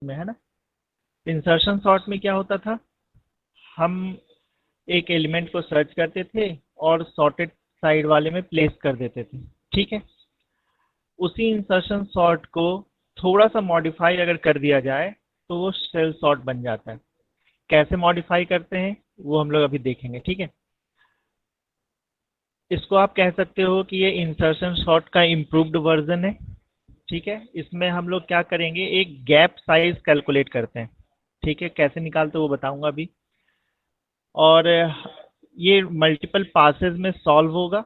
में, है ना। इंसर्शन सॉर्ट में क्या होता था, हम एक एलिमेंट को सर्च करते थे और सॉर्टेड साइड वाले में प्लेस कर देते थे। ठीक है, उसी इंसर्शन सॉर्ट को थोड़ा सा मॉडिफाई अगर कर दिया जाए तो वो सेल सॉर्ट बन जाता है। कैसे मॉडिफाई करते हैं वो हम लोग अभी देखेंगे। ठीक है, इसको आप कह सकते हो कि ये इंसर्शन सॉर्ट का इम्प्रूव्ड वर्जन है। ठीक है, इसमें हम लोग क्या करेंगे, एक गैप साइज कैलकुलेट करते हैं। ठीक है, कैसे निकालते हैं वो बताऊंगा अभी। और ये मल्टीपल पासेस में सॉल्व होगा।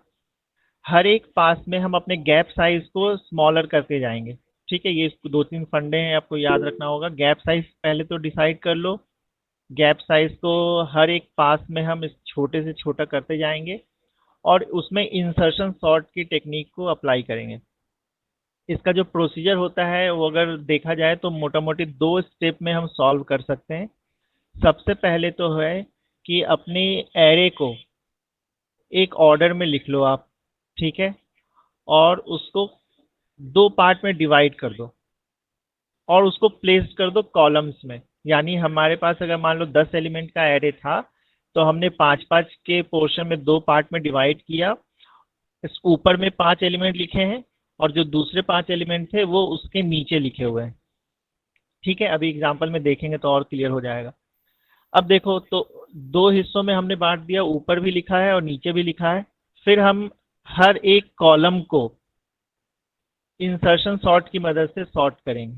हर एक पास में हम अपने गैप साइज को स्मॉलर करते जाएंगे। ठीक है, ये दो तीन फंडे हैं, आपको याद रखना होगा। गैप साइज पहले तो डिसाइड कर लो। गैप साइज को हर एक पास में हम इस छोटे से छोटा करते जाएंगे और उसमें इंसर्शन सॉर्ट की टेक्निक को अप्लाई करेंगे। इसका जो प्रोसीजर होता है वो अगर देखा जाए तो मोटा मोटी दो स्टेप में हम सॉल्व कर सकते हैं। सबसे पहले तो है कि अपने एरे को एक ऑर्डर में लिख लो आप। ठीक है, और उसको दो पार्ट में डिवाइड कर दो और उसको प्लेस कर दो कॉलम्स में। यानी हमारे पास अगर मान लो 10 एलिमेंट का एरे था तो हमने पांच पांच के पोर्शन में दो पार्ट में डिवाइड किया। इस ऊपर में 5 एलिमेंट लिखे हैं और जो दूसरे 5 एलिमेंट थे वो उसके नीचे लिखे हुए हैं। ठीक है, अभी एग्जांपल में देखेंगे तो और क्लियर हो जाएगा। अब देखो तो दो हिस्सों में हमने बांट दिया, ऊपर भी लिखा है और नीचे भी लिखा है। फिर हम हर एक कॉलम को इंसर्शन सॉर्ट की मदद से सॉर्ट करेंगे।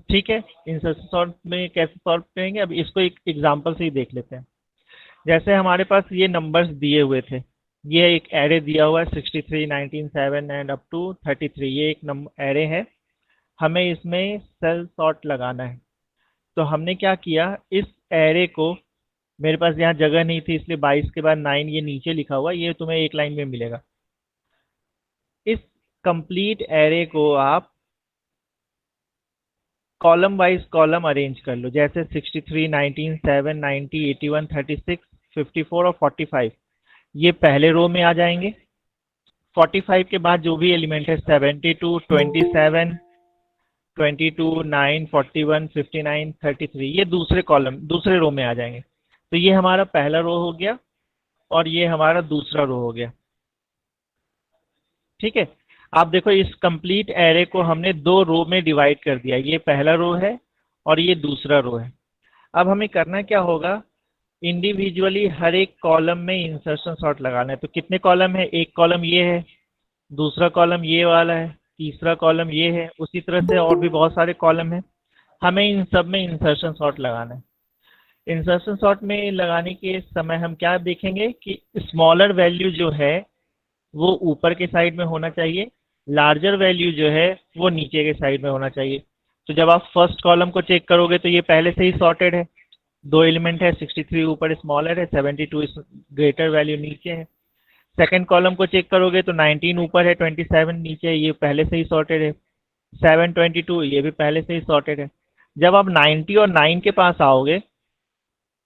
ठीक है, इंसर्शन सॉर्ट में कैसे सॉर्ट करेंगे, अब इसको एक एग्जांपल से ही देख लेते हैं। जैसे हमारे पास ये नंबर्स दिए हुए थे, ये एक एरे दिया हुआ है 63, 19, 7 एंड अप टू 33। ये एक नंबर एरे है, हमें इसमें सेल सॉर्ट लगाना है। तो हमने क्या किया, इस एरे को, मेरे पास यहाँ जगह नहीं थी इसलिए 22 के बाद 9 ये नीचे लिखा हुआ, ये तुम्हें एक लाइन में मिलेगा। इस कंप्लीट एरे को आप कॉलम वाइज कॉलम अरेंज कर लो। जैसे 63, 19, 7, 90, 81, 36, 54 और 45 ये पहले रो में आ जाएंगे। 45 के बाद जो भी एलिमेंट है 72, 27, 22, 9, 41, 59, 33 ये दूसरे कॉलम दूसरे रो में आ जाएंगे। तो ये हमारा पहला रो हो गया और ये हमारा दूसरा रो हो गया। ठीक है, आप देखो इस कंप्लीट एरे को हमने दो रो में डिवाइड कर दिया, ये पहला रो है और ये दूसरा रो है। अब हमें करना क्या होगा, इंडिविजुअली हर एक कॉलम में इंसर्शन सॉर्ट लगाना है। तो कितने कॉलम है, एक कॉलम ये है, दूसरा कॉलम ये वाला है, तीसरा कॉलम ये है, उसी तरह से और भी बहुत सारे कॉलम हैं। हमें इन सब में इंसर्शन सॉर्ट लगाना है। इंसर्शन सॉर्ट में लगाने के समय हम क्या देखेंगे कि स्मॉलर वैल्यू जो है वो ऊपर के साइड में होना चाहिए, लार्जर वैल्यू जो है वो नीचे के साइड में होना चाहिए। तो जब आप फर्स्ट कॉलम को चेक करोगे तो ये पहले से ही सॉर्टेड है। दो एलिमेंट है, 63 ऊपर स्मॉलर है, 72 ग्रेटर वैल्यू नीचे है। सेकंड कॉलम को चेक करोगे तो 19 ऊपर है, 27 नीचे है, ये पहले से ही सॉर्टेड है। 7, 22 ये भी पहले से ही सॉर्टेड है। जब आप 90 और 9 के पास आओगे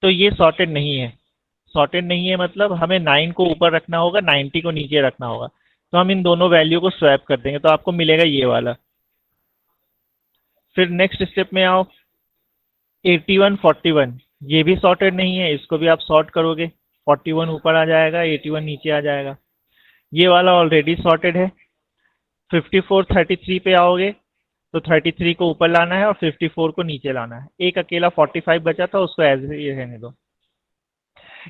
तो ये सॉर्टेड नहीं है। सॉर्टेड नहीं है मतलब हमें 9 को ऊपर रखना होगा, 90 को नीचे रखना होगा। तो हम इन दोनों वैल्यू को स्वैप कर देंगे तो आपको मिलेगा ये वाला। फिर नेक्स्ट स्टेप में आओ, 81, 41 ये भी सॉर्टेड नहीं है, इसको भी आप सॉर्ट करोगे। 41 ऊपर आ जाएगा, 81 नीचे आ जाएगा। ये वाला ऑलरेडी सॉर्टेड है। 54, 33 पे आओगे तो 33 को ऊपर लाना है और 54 को नीचे लाना है। एक अकेला 45 बचा था, उसको एज ही रहने दो।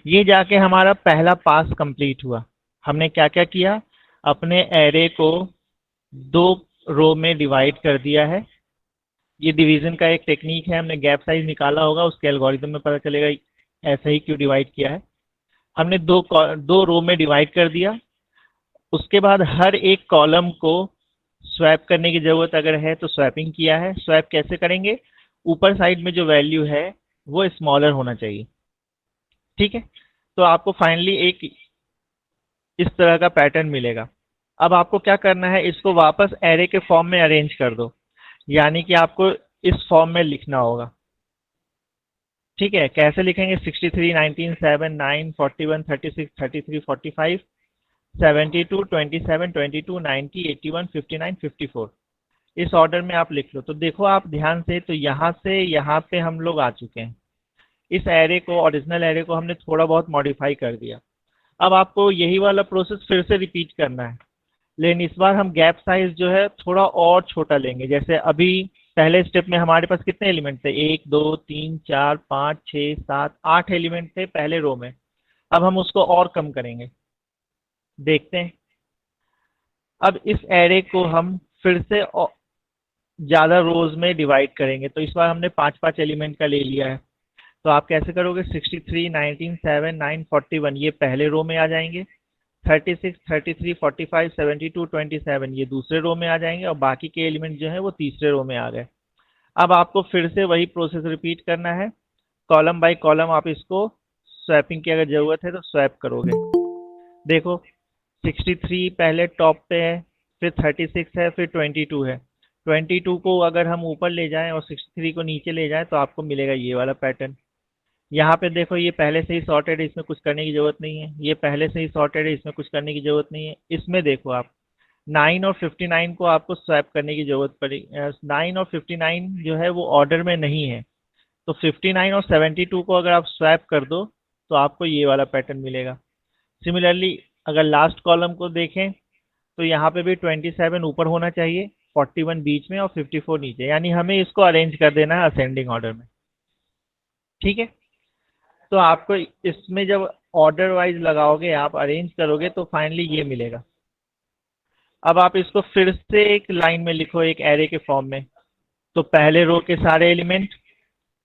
ये जाके हमारा पहला पास कंप्लीट हुआ। हमने क्या क्या किया, अपने एरे को दो रो में डिवाइड कर दिया है। ये डिवीजन का एक टेक्निक है, हमने गैप साइज निकाला होगा, उसके एल्गोरिथम में पता चलेगा ऐसा ही क्यों डिवाइड किया है। हमने दो रो में डिवाइड कर दिया। उसके बाद हर एक कॉलम को स्वैप करने की जरूरत अगर है तो स्वैपिंग किया है। स्वैप कैसे करेंगे, ऊपर साइड में जो वैल्यू है वो स्मॉलर होना चाहिए। ठीक है, तो आपको फाइनली एक इस तरह का पैटर्न मिलेगा। अब आपको क्या करना है, इसको वापस एरे के फॉर्म में अरेंज कर दो। यानी कि आपको इस फॉर्म में लिखना होगा। ठीक है, कैसे लिखेंगे, 63, 19, 7, 9, 41, 36, 33, 45, 72, 27, 22, 90, 81, 59, 54। इस ऑर्डर में आप लिख लो। तो देखो आप ध्यान से यहाँ से यहाँ पे हम लोग आ चुके हैं। इस एरे को, ओरिजिनल एरे को हमने थोड़ा बहुत मॉडिफाई कर दिया। अब आपको यही वाला प्रोसेस फिर से रिपीट करना है, लेकिन इस बार हम गैप साइज जो है थोड़ा और छोटा लेंगे। जैसे अभी पहले स्टेप में हमारे पास कितने एलिमेंट थे, 1 2 3 4 5 6 7 8 एलिमेंट थे पहले रो में। अब हम उसको और कम करेंगे, देखते हैं। अब इस एरे को हम फिर से ज्यादा रोज में डिवाइड करेंगे। तो इस बार हमने 5 5 एलिमेंट का ले लिया है। तो आप कैसे करोगे, 63 19 7 9 41 ये पहले रो में आ जाएंगे, 36 33 45 72 27 ये दूसरे रो में आ जाएंगे, और बाकी के एलिमेंट जो है वो तीसरे रो में आ गए। अब आपको फिर से वही प्रोसेस रिपीट करना है। कॉलम बाय कॉलम आप इसको स्वैपिंग की अगर जरूरत है तो स्वैप करोगे। देखो 63 पहले टॉप पे है, फिर 36 है, फिर 22 है। 22 को अगर हम ऊपर ले जाएं और 63 को नीचे ले जाएं तो आपको मिलेगा ये वाला पैटर्न। यहाँ पे देखो ये पहले से ही सॉर्टेड है, इसमें कुछ करने की जरूरत नहीं है। ये पहले से ही सॉर्टेड है, इसमें कुछ करने की जरूरत नहीं है। इसमें देखो आप 9 और 59 को आपको स्वैप करने की जरूरत पड़ी। 9 और 59 जो है वो ऑर्डर में नहीं है, तो 59 और 72 को अगर आप स्वैप कर दो तो आपको ये वाला पैटर्न मिलेगा। सिमिलरली अगर लास्ट कॉलम को देखें तो यहाँ पे भी 27 ऊपर होना चाहिए, 41 बीच में और 54 नीचे, यानी हमें इसको अरेंज कर देना है असेंडिंग ऑर्डर में। ठीक है, तो आपको इसमें जब ऑर्डर वाइज लगाओगे, आप अरेंज करोगे तो फाइनली ये मिलेगा। अब आप इसको फिर से एक लाइन में लिखो, एक एरे के फॉर्म में। तो पहले रो के सारे एलिमेंट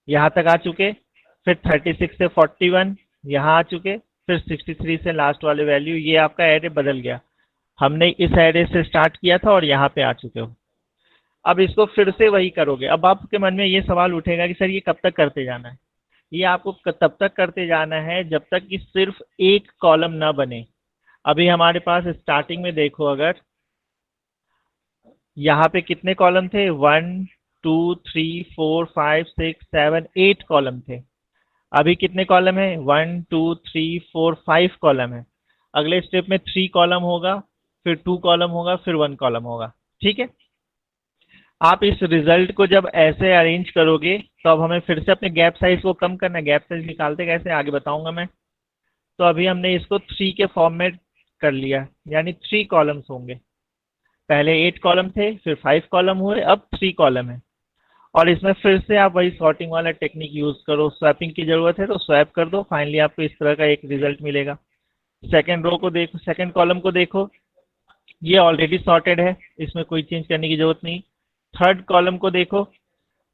यहाँ तक आ चुके, फिर 36 से 41 यहाँ आ चुके, फिर 63 से लास्ट वाले वैल्यू। ये आपका एरे बदल गया, हमने इस एरे से स्टार्ट किया था और यहाँ पे आ चुके हो। अब इसको फिर से वही करोगे। अब आपके मन में ये सवाल उठेगा कि सर ये कब तक करते जाना है। ये आपको तब तक करते जाना है जब तक कि सिर्फ एक कॉलम ना बने। अभी हमारे पास स्टार्टिंग में देखो, अगर यहाँ पे कितने कॉलम थे, 1 2 3 4 5 6 7 8 कॉलम थे। अभी कितने कॉलम है, 1 2 3 4 5 कॉलम है। अगले स्टेप में 3 कॉलम होगा, फिर 2 कॉलम होगा, फिर 1 कॉलम होगा। ठीक है, आप इस रिजल्ट को जब ऐसे अरेंज करोगे तो अब हमें फिर से अपने गैप साइज को कम करना है। गैप साइज निकालते कैसे आगे बताऊंगा मैं। तो अभी हमने इसको 3 के फॉर्म में कर लिया, यानी 3 कॉलम्स होंगे। पहले 8 कॉलम थे, फिर 5 कॉलम हुए, अब 3 कॉलम है। और इसमें फिर से आप वही सॉर्टिंग वाला टेक्निक यूज करो। स्वैपिंग की जरूरत है तो स्वैप कर दो, फाइनली आपको इस तरह का एक रिजल्ट मिलेगा। सेकंड रो को देखो, सेकंड कॉलम को देखो, ये ऑलरेडी सॉर्टेड है, इसमें कोई चेंज करने की जरूरत नहीं। थर्ड कॉलम को देखो,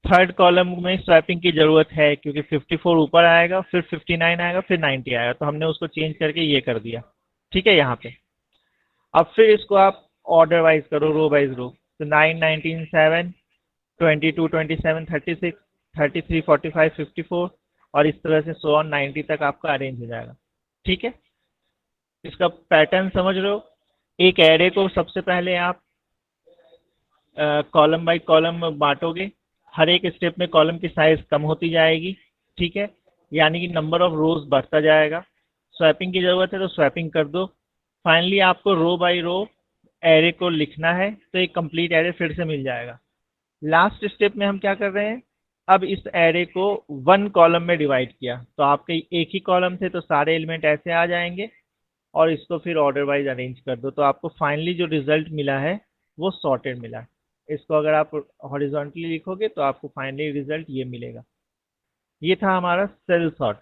थर्ड कॉलम में स्वैपिंग की जरूरत है क्योंकि 54 ऊपर आएगा, फिर 59 आएगा, फिर 90 आएगा, तो हमने उसको चेंज करके ये कर दिया। ठीक है, यहाँ पे अब फिर इसको आप ऑर्डर वाइज करो, रो वाइज रो। तो 9 19 7 22 27 36 33 45 54 और इस तरह से 100 90 तक आपका अरेंज हो जाएगा। ठीक है, इसका पैटर्न समझ रहे हो। एक एरे को सबसे पहले आप कॉलम बाय कॉलम बांटोगे, हर एक स्टेप में कॉलम की साइज कम होती जाएगी। ठीक है, यानी कि नंबर ऑफ रोज बढ़ता जाएगा। स्वैपिंग की जरूरत है तो स्वैपिंग कर दो। फाइनली आपको रो बाय रो एरे को लिखना है तो एक कंप्लीट एरे फिर से मिल जाएगा। लास्ट स्टेप में हम क्या कर रहे हैं, अब इस एरे को 1 कॉलम में डिवाइड किया, तो आपके एक ही कॉलम थे तो सारे एलिमेंट ऐसे आ जाएंगे, और इसको फिर ऑर्डर वाइज अरेंज कर दो, तो आपको फाइनली जो रिजल्ट मिला है वो सॉर्टेड मिला है। इसको अगर आप हॉरिजॉन्टली लिखोगे तो आपको फाइनली रिजल्ट ये मिलेगा। ये था हमारा सेल सॉर्ट।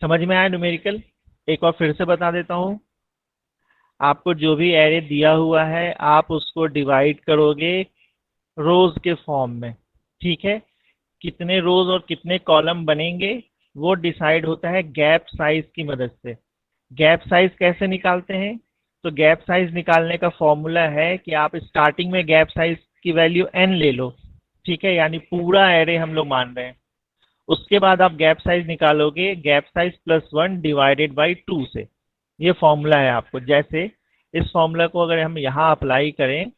समझ में आया न्यूमेरिकल। एक बार फिर से बता देता हूँ, आपको जो भी एरे दिया हुआ है आप उसको डिवाइड करोगे रोज के फॉर्म में। ठीक है, कितने रोज और कितने कॉलम बनेंगे वो डिसाइड होता है गैप साइज की मदद से। गैप साइज कैसे निकालते हैं, तो गैप साइज निकालने का फॉर्मूला है कि आप स्टार्टिंग में गैप साइज की वैल्यू n ले लो। ठीक है, यानी पूरा एरे हम लोग मान रहे हैं। उसके बाद आप गैप साइज निकालोगे, गैप साइज +1 डिवाइडेड बाई 2 से। ये फॉर्मूला है आपको। जैसे इस फॉर्मूला को अगर हम यहाँ अप्लाई करें,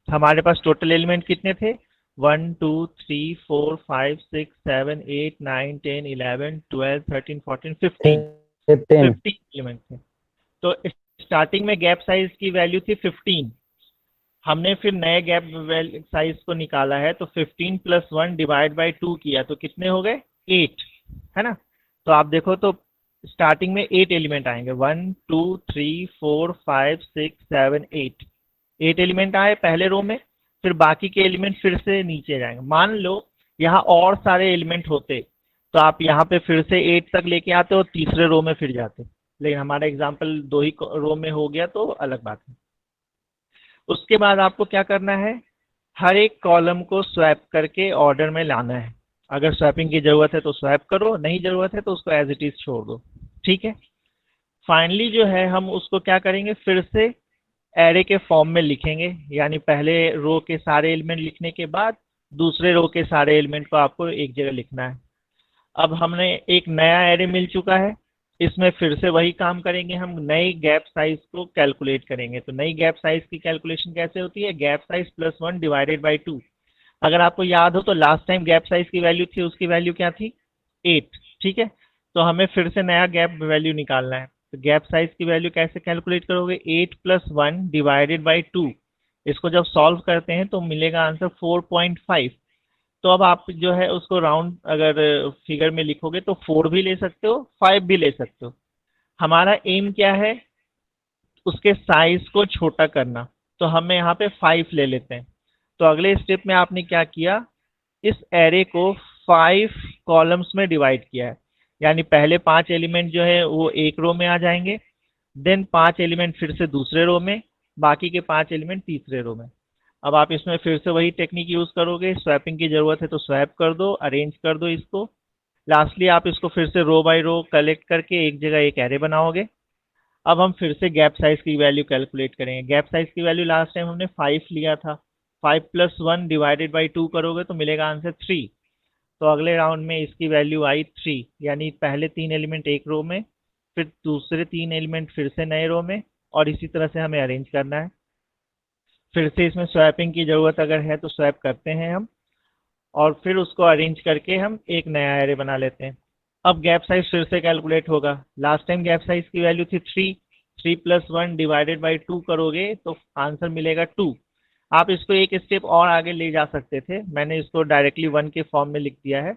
हमारे पास टोटल एलिमेंट कितने थे, 1 2 3 4 5 6 7 8 9 10 11 12 13 14 15 15 15 एलिमेंट थे। तो स्टार्टिंग में गैप साइज की वैल्यू थी 15। हमने फिर नए गैप साइज को निकाला है, तो 15 प्लस 1 डिवाइड बाई 2 किया तो कितने हो गए? 8, है ना? तो आप देखो तो स्टार्टिंग में 8 एलिमेंट आएंगे, 1 2 3 4 5 6 7 8, 8 एलिमेंट आए पहले रो में। फिर बाकी के एलिमेंट फिर से नीचे जाएंगे। मान लो यहाँ और सारे एलिमेंट होते तो आप यहाँ पे फिर से 8 तक लेके आते और तीसरे रो में फिर जाते, लेकिन हमारा एग्जाम्पल 2 ही रो में हो गया तो अलग बात है। उसके बाद आपको क्या करना है, हर एक कॉलम को स्वैप करके ऑर्डर में लाना है। अगर स्वैपिंग की जरूरत है तो स्वैप करो, नहीं जरूरत है तो उसको एज इट इज छोड़ दो। ठीक है। फाइनली जो है हम उसको क्या करेंगे, फिर से एरे के फॉर्म में लिखेंगे, यानी पहले रो के सारे एलिमेंट लिखने के बाद दूसरे रो के सारे एलिमेंट को आपको एक जगह लिखना है। अब हमने एक नया एरे मिल चुका है, इसमें फिर से वही काम करेंगे, हम नई गैप साइज को कैलकुलेट करेंगे। तो नई गैप साइज की कैलकुलेशन कैसे होती है, gap size plus 1 divided by 2। अगर आपको याद हो तो लास्ट टाइम गैप साइज की वैल्यू थी, उसकी वैल्यू क्या थी? 8। ठीक है। तो हमें फिर से नया गैप वैल्यू निकालना है। तो गैप साइज की वैल्यू कैसे कैलकुलेट करोगे, 8 प्लस 1 डिवाइडेड बाई 2। इसको जब सॉल्व करते हैं तो मिलेगा आंसर 4.5। तो अब आप जो है उसको राउंड अगर फिगर में लिखोगे तो 4 भी ले सकते हो, 5 भी ले सकते हो। हमारा एम क्या है, उसके साइज को छोटा करना। तो हमें यहाँ पे 5 ले लेते हैं। तो अगले स्टेप में आपने क्या किया, इस एरे को 5 कॉलम्स में डिवाइड किया है, यानी पहले 5 एलिमेंट जो है वो एक रो में आ जाएंगे, देन 5 एलिमेंट फिर से दूसरे रो में, बाकी के 5 एलिमेंट तीसरे रो में। अब आप इसमें फिर से वही टेक्निक यूज करोगे, स्वैपिंग की जरूरत है तो स्वैप कर दो, अरेंज कर दो इसको। लास्टली आप इसको फिर से रो बाय रो कलेक्ट करके एक जगह एक एरे बनाओगे। अब हम फिर से गैप साइज की वैल्यू कैलकुलेट करेंगे। गैप साइज की वैल्यू लास्ट टाइम हमने 5 लिया था, 5 प्लस 1 डिवाइडेड बाई 2 करोगे तो मिलेगा आंसर 3। तो अगले राउंड में इसकी वैल्यू आई 3, यानी पहले 3 एलिमेंट एक रो में, फिर दूसरे 3 एलिमेंट फिर से नए रो में, और इसी तरह से हमें अरेंज करना है। फिर से इसमें स्वैपिंग की ज़रूरत अगर है तो स्वैप करते हैं हम, और फिर उसको अरेंज करके हम एक नया एरे बना लेते हैं। अब गैप साइज फिर से कैलकुलेट होगा। लास्ट टाइम गैप साइज की वैल्यू थी 3, 3 प्लस 1 डिवाइडेड बाई 2 करोगे तो आंसर मिलेगा 2। आप इसको एक स्टेप और आगे ले जा सकते थे, मैंने इसको डायरेक्टली 1 के फॉर्म में लिख दिया है।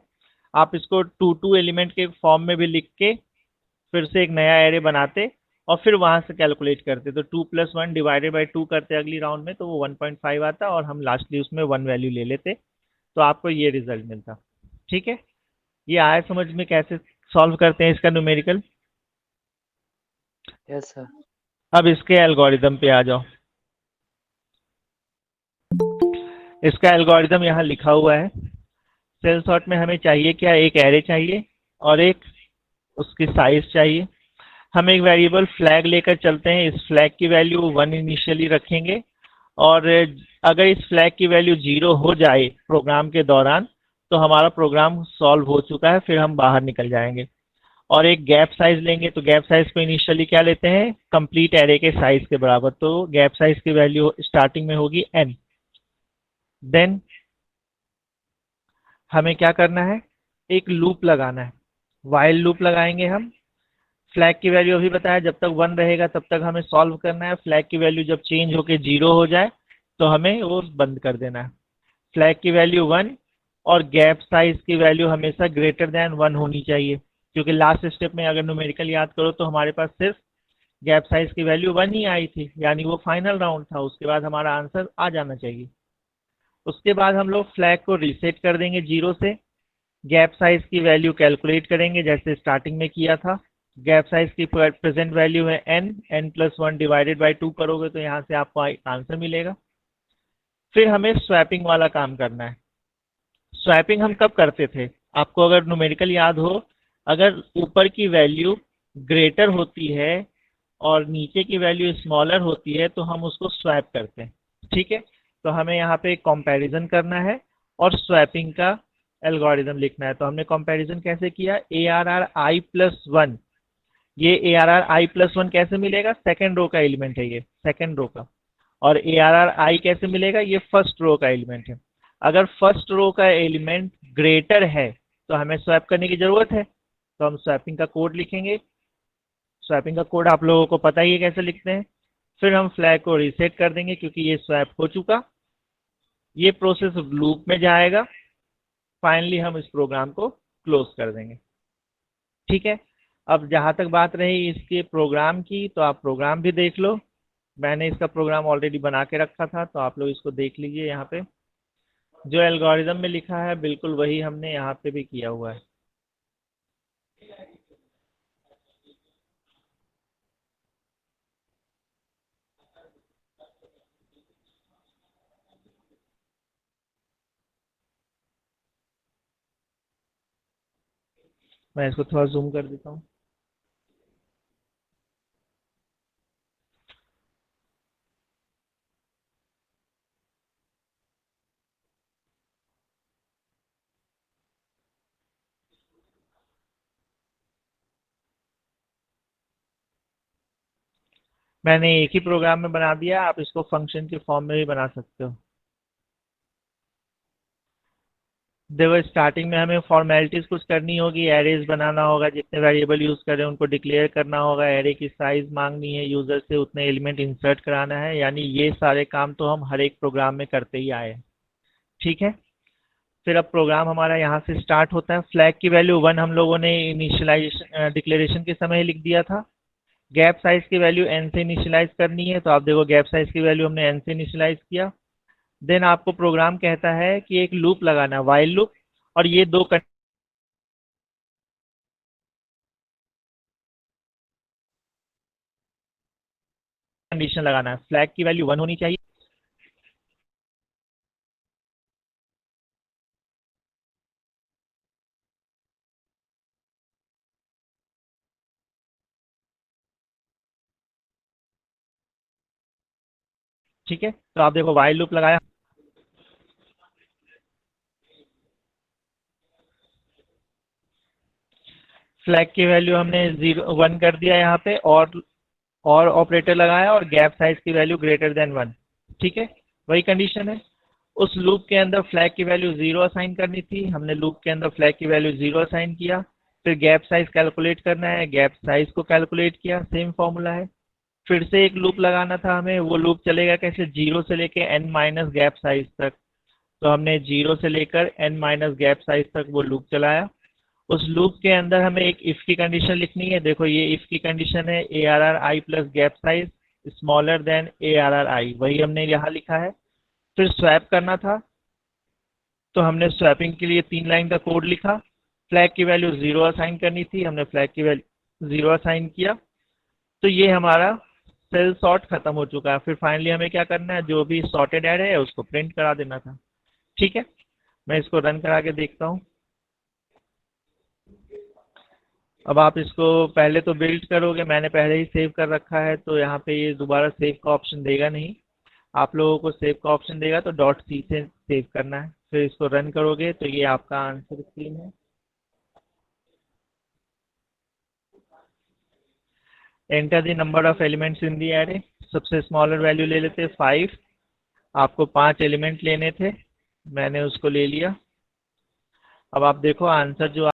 आप इसको 2 एलिमेंट के फॉर्म में भी लिख के फिर से एक नया एरे बनाते और फिर वहां से कैलकुलेट करते, तो 2 प्लस 1 डिवाइडेड बाई 2 करते अगली राउंड में तो वो 1.5 आता और हम लास्टली उसमें 1 वैल्यू ले लेते, तो आपको ये रिजल्ट मिलता। ठीक है। ये आया समझ में कैसे सॉल्व करते हैं इसका न्यूमेरिकल? Yes sir. अब इसके एल्गोरिदम पे आ जाओ। इसका एल्गोरिदम यहाँ लिखा हुआ है। सेल सॉर्ट में हमें चाहिए क्या, एक एरे चाहिए और एक उसकी साइज चाहिए। हम एक वेरिएबल फ्लैग लेकर चलते हैं, इस फ्लैग की वैल्यू 1 इनिशियली रखेंगे, और अगर इस फ्लैग की वैल्यू 0 हो जाए प्रोग्राम के दौरान तो हमारा प्रोग्राम सॉल्व हो चुका है, फिर हम बाहर निकल जाएंगे। और एक गैप साइज लेंगे, तो गैप साइज को इनिशियली क्या लेते हैं, कंप्लीट एरे के साइज के बराबर। तो गैप साइज की वैल्यू स्टार्टिंग में होगी n। देन हमें क्या करना है, एक लूप लगाना है, वाइल लूप लगाएंगे हम। फ्लैग की वैल्यू अभी बताया, जब तक 1 रहेगा तब तक हमें सॉल्व करना है। फ्लैग की वैल्यू जब चेंज होके 0 हो जाए तो हमें वो बंद कर देना है। फ्लैग की वैल्यू 1 और गैप साइज की वैल्यू हमेशा ग्रेटर देन 1 होनी चाहिए, क्योंकि लास्ट स्टेप में अगर न्यूमेरिकल याद करो तो हमारे पास सिर्फ गैप साइज की वैल्यू 1 ही आई थी, यानी वो फाइनल राउंड था, उसके बाद हमारा आंसर आ जाना चाहिए। उसके बाद हम लोग फ्लैग को रीसेट कर देंगे 0 से, गैप साइज की वैल्यू कैलकुलेट करेंगे जैसे स्टार्टिंग में किया था। गैप साइज की प्रेजेंट वैल्यू है n प्लस 1 डिवाइडेड बाई 2 करोगे तो यहाँ से आपको आंसर मिलेगा। फिर हमें स्वैपिंग वाला काम करना है। स्वैपिंग हम कब करते थे, आपको अगर न्यूमेरिकल याद हो, अगर ऊपर की वैल्यू ग्रेटर होती है और नीचे की वैल्यू स्मॉलर होती है तो हम उसको स्वैप करते हैं। ठीक है। तो हमें यहाँ पे कंपैरिजन करना है और स्वैपिंग का एल्गोरिदम लिखना है। तो हमने कंपैरिजन कैसे किया, ARRI+1, ये ARRI+1 कैसे मिलेगा, सेकेंड रो का एलिमेंट है, ये सेकेंड रो का। और ARRI कैसे मिलेगा, ये फर्स्ट रो का एलिमेंट है। अगर फर्स्ट रो का एलिमेंट ग्रेटर है तो हमें स्वैप करने की जरूरत है, तो हम स्वैपिंग का कोड लिखेंगे। स्वैपिंग का कोड आप लोगों को पता ही है कैसे लिखते हैं। फिर हम फ्लैग को रीसेट कर देंगे क्योंकि ये स्वैप हो चुका। ये प्रोसेस लूप में जाएगा। फाइनली हम इस प्रोग्राम को क्लोज कर देंगे। ठीक है। अब जहां तक बात रही इसके प्रोग्राम की, तो आप प्रोग्राम भी देख लो। मैंने इसका प्रोग्राम ऑलरेडी बना के रखा था, तो आप लोग इसको देख लीजिए। यहाँ पे जो एल्गोरिदम में लिखा है बिल्कुल वही हमने यहाँ पे भी किया हुआ है। मैं इसको थोड़ा जूम कर देता हूँ। मैंने एक ही प्रोग्राम में बना दिया, आप इसको फंक्शन के फॉर्म में भी बना सकते हो। देखो स्टार्टिंग में हमें फॉर्मेलिटीज कुछ करनी होगी, एरेज बनाना होगा, जितने वेरिएबल यूज करें उनको डिक्लेयर करना होगा, एरे की साइज मांगनी है, यूजर से उतने एलिमेंट इंसर्ट कराना है। यानी ये सारे काम तो हम हर एक प्रोग्राम में करते ही आए हैं। ठीक है। फिर अब प्रोग्राम हमारा यहाँ से स्टार्ट होता है। फ्लैग की वैल्यू 1 हम लोगों ने इनिशियलाइजेशन डिक्लेरेशन के समय लिख दिया था। गैप साइज की वैल्यू n से इनिशियलाइज करनी है, तो आप देखो गैप साइज की वैल्यू हमने n से इनिशियलाइज किया। देन आपको प्रोग्राम कहता है कि एक लूप लगाना है, व्हाइल लूप, और ये दो कंडीशन लगाना है। फ्लैग की वैल्यू 1 होनी चाहिए। ठीक है, तो आप देखो व्हाइल लूप लगाया। फ्लैग की वैल्यू हमने 1 कर दिया यहाँ पे, और ऑपरेटर लगाया, और गैप साइज की वैल्यू ग्रेटर देन 1। ठीक है, वही कंडीशन है। उस लूप के अंदर फ्लैग की वैल्यू 0 असाइन करनी थी, हमने लूप के अंदर फ्लैग की वैल्यू 0 असाइन किया। फिर गैप साइज कैलकुलेट करना है, गैप साइज को कैलकुलेट किया, सेम फॉर्मूला है। फिर से एक लूप लगाना था हमें, वो लूप चलेगा कैसे, 0 से लेके n माइनस गैप साइज तक। तो हमने 0 से लेकर n माइनस गैप साइज तक वो लूप चलाया। उस लूप के अंदर हमें एक इफ की कंडीशन लिखनी है। देखो ये इफ की कंडीशन है, ARRI plus gap size smaller than ARRI, वही हमने यहाँ लिखा है। फिर स्वैप करना था, तो हमने स्वैपिंग के लिए 3 लाइन का कोड लिखा। फ्लैग की वैल्यू 0 असाइन करनी थी, हमने फ्लैग की वैल्यू 0 असाइन किया। तो ये हमारा सेल सॉर्ट खत्म हो चुका है। फिर फाइनली हमें क्या करना है, जो भी सॉर्टेड एरे है उसको प्रिंट करा देना था। ठीक है, मैं इसको रन करा के देखता हूँ। अब आप इसको पहले तो बिल्ड करोगे, मैंने पहले ही सेव कर रखा है, तो यहाँ पे ये दोबारा सेव का ऑप्शन देगा नहीं। आप लोगों को सेव का ऑप्शन देगा तो .c से सेव करना है। फिर इसको रन करोगे तो ये आपका आंसर स्क्रीन है। Enter the number of elements in the array. सबसे स्मॉलर वैल्यू ले लेते 5। आपको 5 एलिमेंट लेने थे, मैंने उसको ले लिया। अब आप देखो आंसर जो